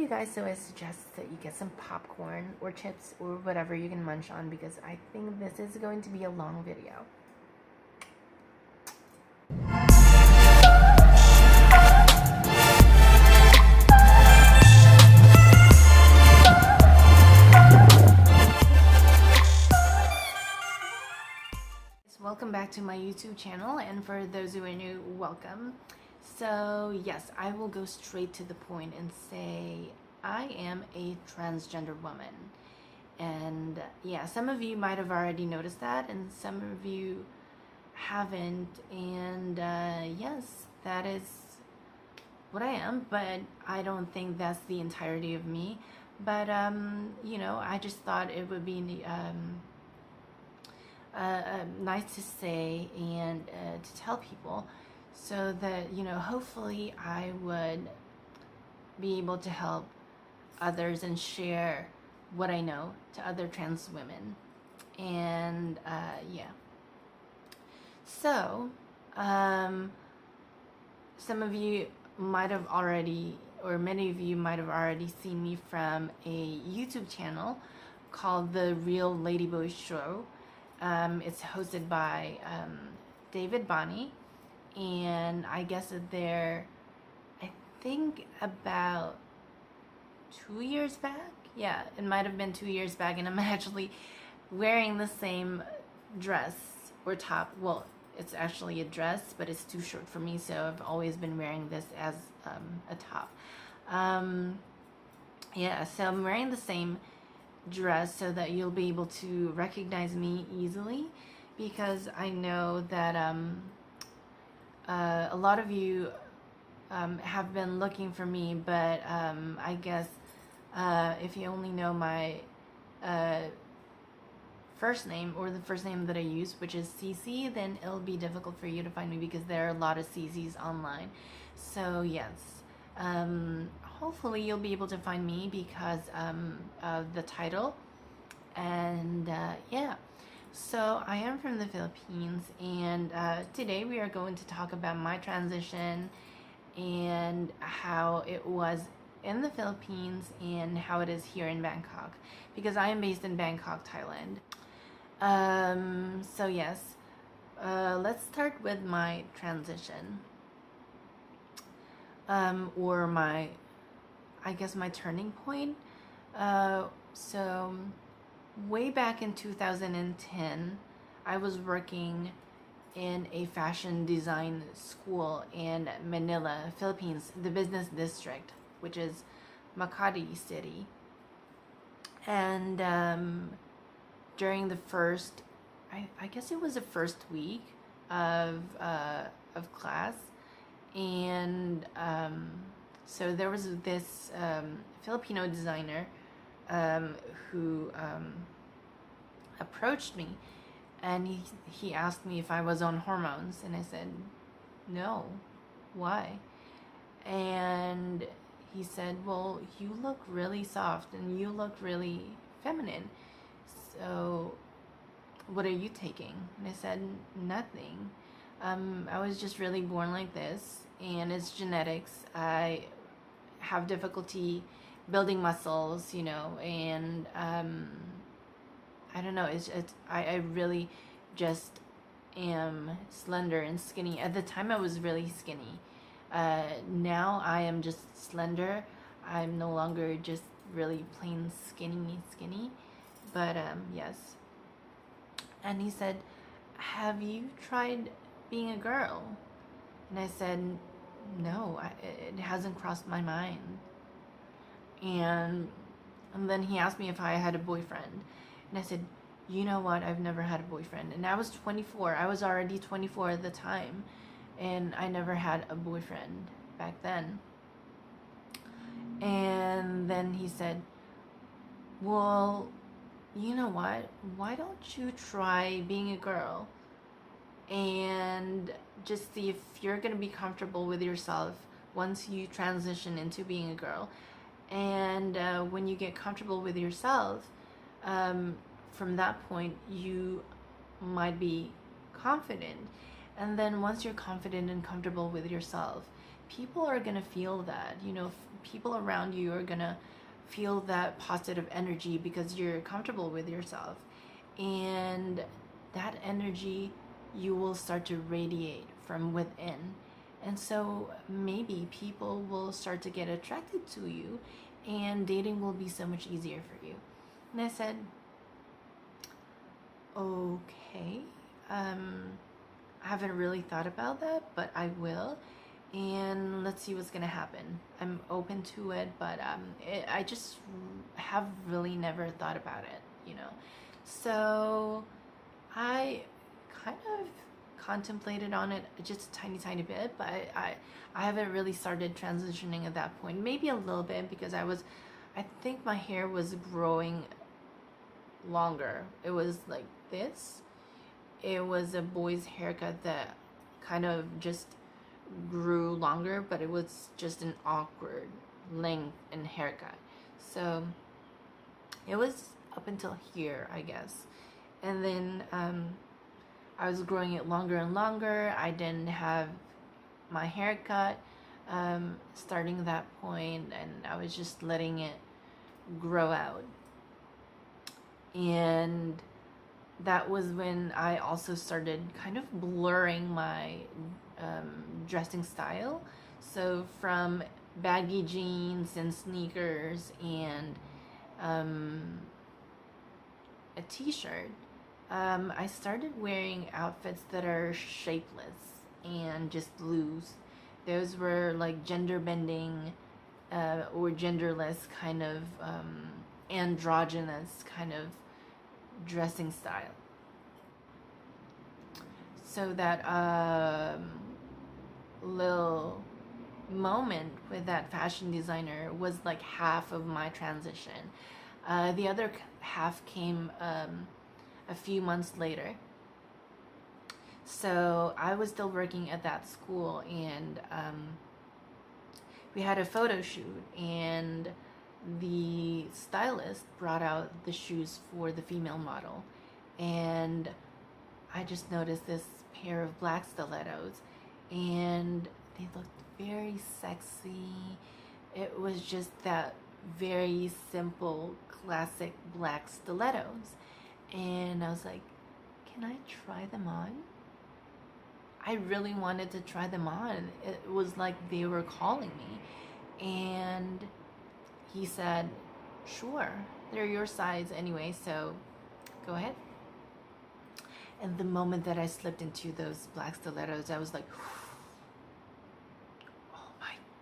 you guys, so I suggest that you get some popcorn or chips or whatever you can munch on, because I think this is going to be a long video. Welcome back to my YouTube channel, and for those who are new, welcome. So yes, I will go straight to the point and say I am a transgender woman. And yeah, some of you might have already noticed that, and some of you haven't. And yes, that is what I am, but I don't think that's the entirety of me. But you know, I just thought it would be nice to say and to tell people, so that, you know, hopefully I would be able to help others and share what I know to other trans women. And yeah, so some of you might have already, or many of you might have already seen me from a YouTube channel called The Real Ladyboy Show. It's hosted by David Bonney, and I guess that they're, I think about 2 years back. Yeah, it might have been 2 years back, and I'm actually wearing the same dress or top. Well, it's actually a dress, but it's too short for me, so I've always been wearing this as a top. Yeah, so I'm wearing the same dress so that you'll be able to recognize me easily, because I know that a lot of you have been looking for me, but I guess if you only know my first name, or the first name that I use, which is Cici, then it'll be difficult for you to find me, because there are a lot of Cicis online. So yes, hopefully you'll be able to find me because of the title. And yeah, so I am from the Philippines, and today we are going to talk about my transition and how it was in the Philippines and how it is here in Bangkok, because I am based in Bangkok, Thailand. So yes, let's start with my transition, or my, I guess, my turning point. So way back in 2010, I was working in a fashion design school in Manila, Philippines, the business district, which is Makati City. And during the first, I guess it was the first week of class, and so there was this Filipino designer who approached me, and he asked me if I was on hormones, and I said no. Why? And he said, well, you look really soft and you look really feminine, so what are you taking? And I said, nothing. I was just really born like this, and it's genetics. I have difficulty building muscles, you know, and I don't know, I really just am slender and skinny. At the time I was really skinny. Now I am just slender. I'm no longer just really plain skinny. But yes. And he said, have you tried being a girl? And I said, no, it hasn't crossed my mind. And then he asked me if I had a boyfriend. And I said, you know what, I've never had a boyfriend. And I was 24. I was already 24 at the time, and I never had a boyfriend back then. And then he said, well, you know what, why don't you try being a girl and just see if you're gonna be comfortable with yourself once you transition into being a girl. And when you get comfortable with yourself, from that point you might be confident. And then once you're confident and comfortable with yourself, people are gonna feel that. You know, people around you are gonna feel that positive energy because you're comfortable with yourself, and that energy you will start to radiate from within. And so maybe people will start to get attracted to you, and dating will be so much easier for you. And I said, okay, I haven't really thought about that, but I will. And let's see what's gonna happen. I'm open to it, but I just have really never thought about it, you know. So I kind of contemplated on it just a tiny bit, but I haven't really started transitioning at that point. Maybe a little bit, because I think my hair was growing longer. It was like this. It was a boy's haircut that kind of just grew longer, but it was just an awkward length and haircut. So it was up until here, I guess. And then I was growing it longer and longer. I didn't have my haircut starting that point, and I was just letting it grow out. And that was when I also started kind of blurring my dressing style. So from baggy jeans and sneakers and a t-shirt, I started wearing outfits that are shapeless and just loose. Those were like gender bending or genderless kind of androgynous kind of dressing style. So that little moment with that fashion designer was like half of my transition. The other half came a few months later. So I was still working at that school, and we had a photo shoot, and the stylist brought out the shoes for the female model, and I just noticed this pair of black stilettos, and they looked very sexy. It was just that very simple, classic black stilettos. And I was like, can I try them on? I really wanted to try them on. It was like they were calling me. And he said, sure, they're your size anyway, so go ahead. And the moment that I slipped into those black stilettos, I was like,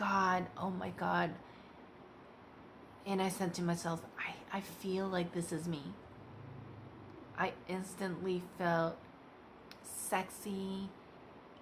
oh my God. And I said to myself, I feel like this is me. I instantly felt sexy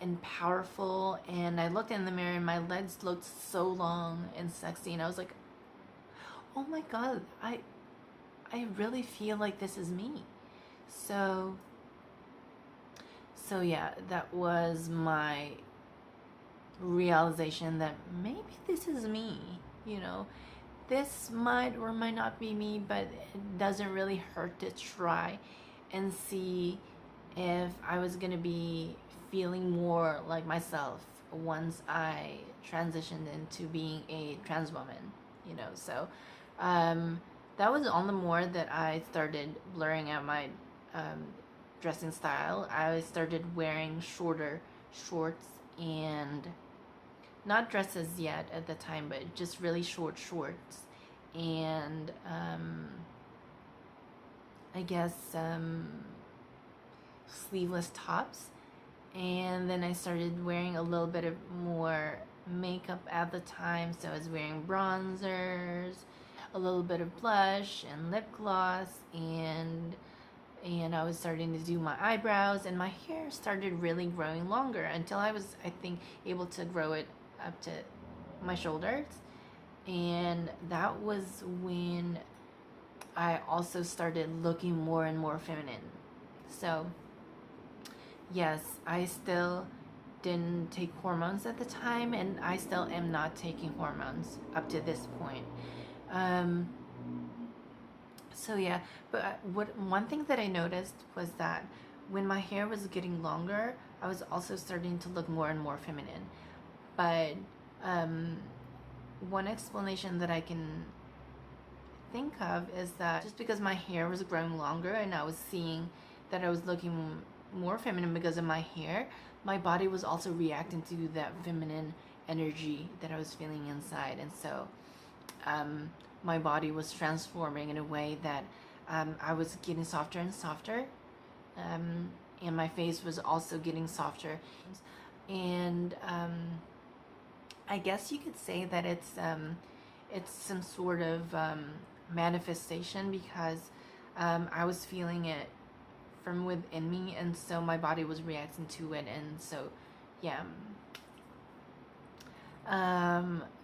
and powerful, and I looked in the mirror and my legs looked so long and sexy, and I was like, oh my God, I really feel like this is me. So yeah, that was my realization that maybe this is me, you know. This might or might not be me, but it doesn't really hurt to try and see if I was gonna be feeling more like myself once I transitioned into being a trans woman, you know. So that was all the more that I started blurring out my dressing style. I started wearing shorter shorts, and not dresses yet at the time, but just really short shorts, and I guess sleeveless tops. And then I started wearing a little bit of more makeup at the time, so I was wearing bronzers, a little bit of blush and lip gloss, and I was starting to do my eyebrows, and my hair started really growing longer until I was, I think, able to grow it up to my shoulders. And that was when I also started looking more and more feminine. So yes, I still didn't take hormones at the time, and I still am not taking hormones up to this point. So yeah, but one thing that I noticed was that when my hair was getting longer, I was also starting to look more and more feminine. But Um, one explanation that I can think of is that just because my hair was growing longer and I was seeing that I was looking more feminine because of my hair, my body was also reacting to that feminine energy that I was feeling inside. And so my body was transforming in a way that I was getting softer and softer, and my face was also getting softer. And I guess you could say that it's some sort of manifestation, because I was feeling it from within me, and so my body was reacting to it. And so yeah,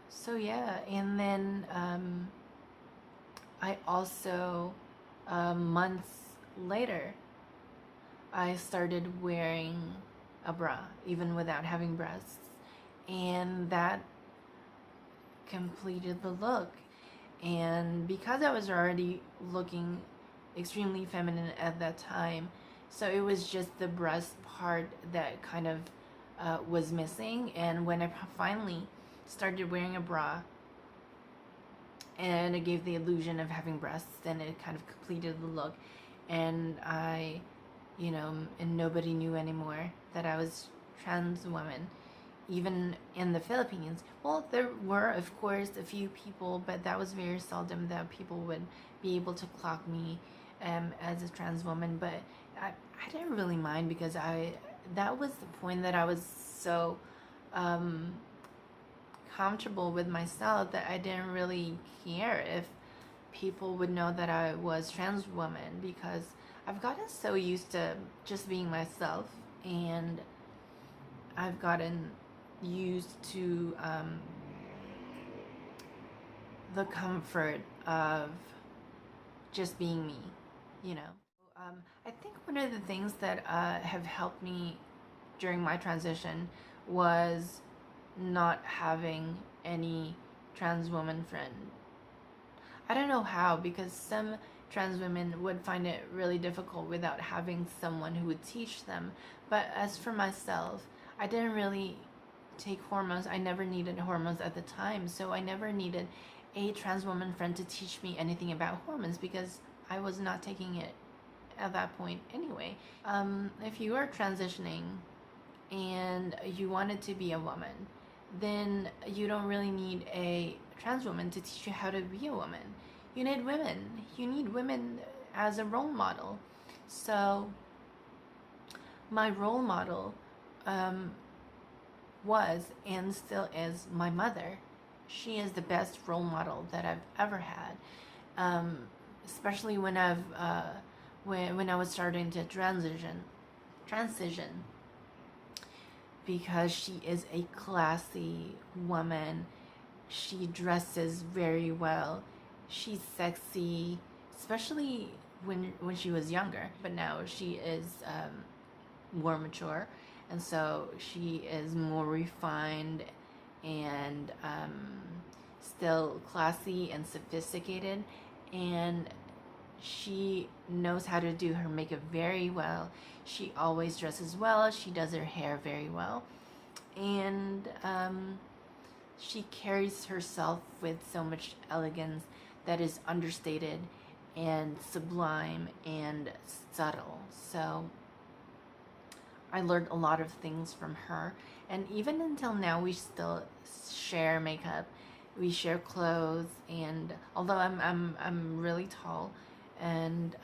so yeah. And then I also months later I started wearing a bra even without having breasts, and that completed the look. And because I was already looking extremely feminine at that time, so it was just the breast part that kind of was missing. And when I finally started wearing a bra and it gave the illusion of having breasts, then it kind of completed the look. And I, and nobody knew anymore that I was trans woman, even in the Philippines. Well, there were, of course, a few people, but that was very seldom that people would be able to clock me as a trans woman. But I didn't really mind, because that was the point that I was so comfortable with myself that I didn't really care if people would know that I was trans woman, because I've gotten so used to just being myself, and I've gotten used to the comfort of just being me, I think one of the things that have helped me during my transition was not having any trans woman friend. I don't know how, because some trans women would find it really difficult without having someone who would teach them. But as for myself, I didn't really take hormones. I never needed hormones at the time, so I never needed a trans woman friend to teach me anything about hormones, because I was not taking it at that point anyway. If you are transitioning and you wanted to be a woman, then you don't really need a trans woman to teach you how to be a woman. You need women. You need women as a role model. So my role model was and still is my mother. She is the best role model that I've ever had, especially when when I was starting to transition, because she is a classy woman. She dresses very well. She's sexy, especially when she was younger. But now she is more mature, and so she is more refined and still classy and sophisticated. And she knows how to do her makeup very well. She always dresses well. She does her hair very well. And she carries herself with so much elegance that is understated and sublime and subtle. So I learned a lot of things from her. And even until now, we still share makeup. We share clothes. And although I'm really tall, and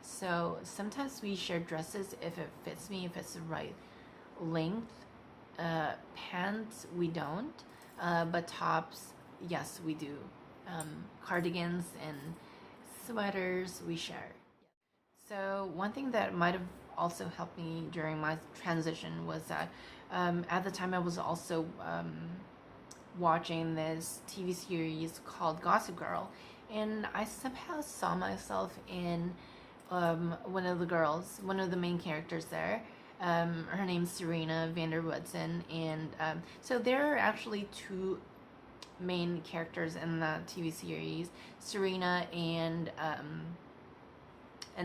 so sometimes we share dresses if it fits me, if it's the right length. Pants we don't, but tops, yes, we do. Cardigans and sweaters we share. So one thing that might have also helped me during my transition was that at the time I was also watching this TV series called Gossip Girl, and I somehow saw myself in one of the main characters there. Her name's Serena Vanderwoodson, and so there are actually two main characters in the TV series, Serena and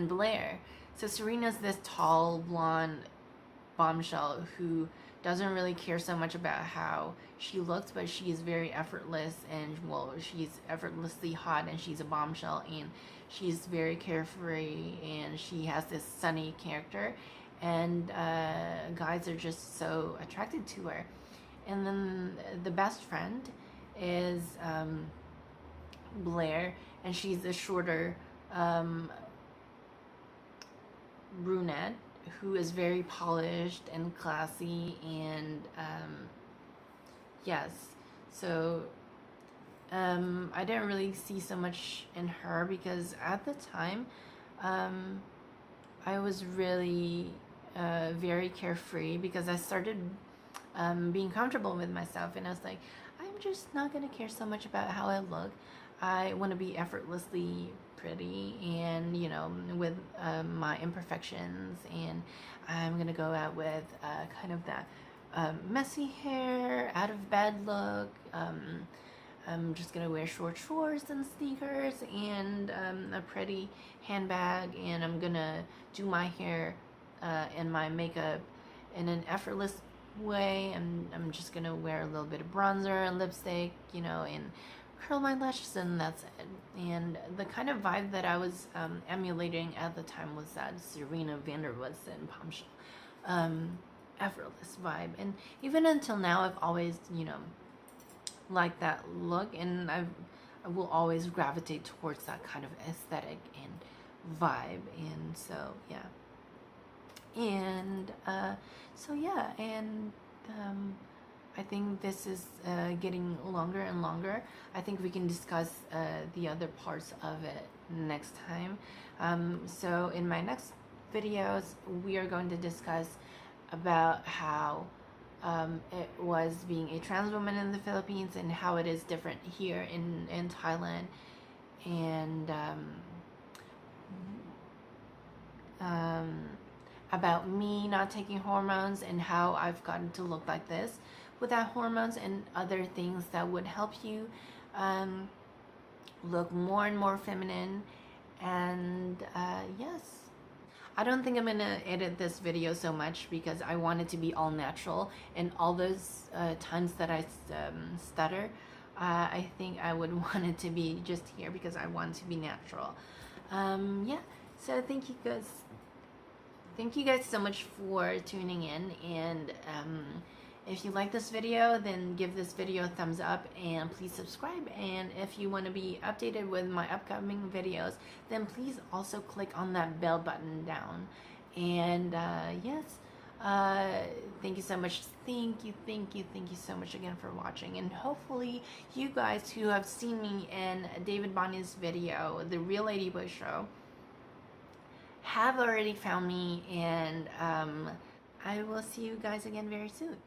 Blair. So Serena's this tall blonde bombshell who doesn't really care so much about how she looks, but she's very effortless, and well, she's effortlessly hot, and she's a bombshell, and she's very carefree, and she has this sunny character, and guys are just so attracted to her. And then the best friend is Blair, and she's a shorter brunette who is very polished and classy, and yes, so I didn't really see so much in her because at the time I was really very carefree because I started being comfortable with myself, and I was like, I'm just not gonna care so much about how I look. I want to be effortlessly pretty, and you know, with my imperfections, and I'm gonna go out with kind of that messy hair, out of bed look. I'm just gonna wear short shorts and sneakers, and a pretty handbag, and I'm gonna do my hair and my makeup in an effortless way. I'm just gonna wear a little bit of bronzer and lipstick, you know, and curl my lashes, and that's it. And the kind of vibe that I was emulating at the time was that Serena van der Woodsen bombshell, effortless vibe. And even until now, I've always, you know, liked that look, and I will always gravitate towards that kind of aesthetic and vibe. And so yeah, and so yeah, and I think this is getting longer and longer. I think we can discuss the other parts of it next time. So in my next videos, we are going to discuss about how it was being a trans woman in the Philippines, and how it is different here in Thailand, and about me not taking hormones, and how I've gotten to look like this without hormones, and other things that would help you look more and more feminine. And yes, I don't think I'm gonna edit this video so much because I want it to be all natural, and all those times that I stutter, I think I would want it to be just here because I want it to be natural. Yeah, so thank you guys so much for tuning in, and if you like this video, then give this video a thumbs up, and please subscribe. And if you want to be updated with my upcoming videos, then please also click on that bell button down. And yes, thank you so much. Thank you so much again for watching. And hopefully you guys who have seen me in David Bonnie's video, The Real Ladyboy Show, have already found me, and I will see you guys again very soon.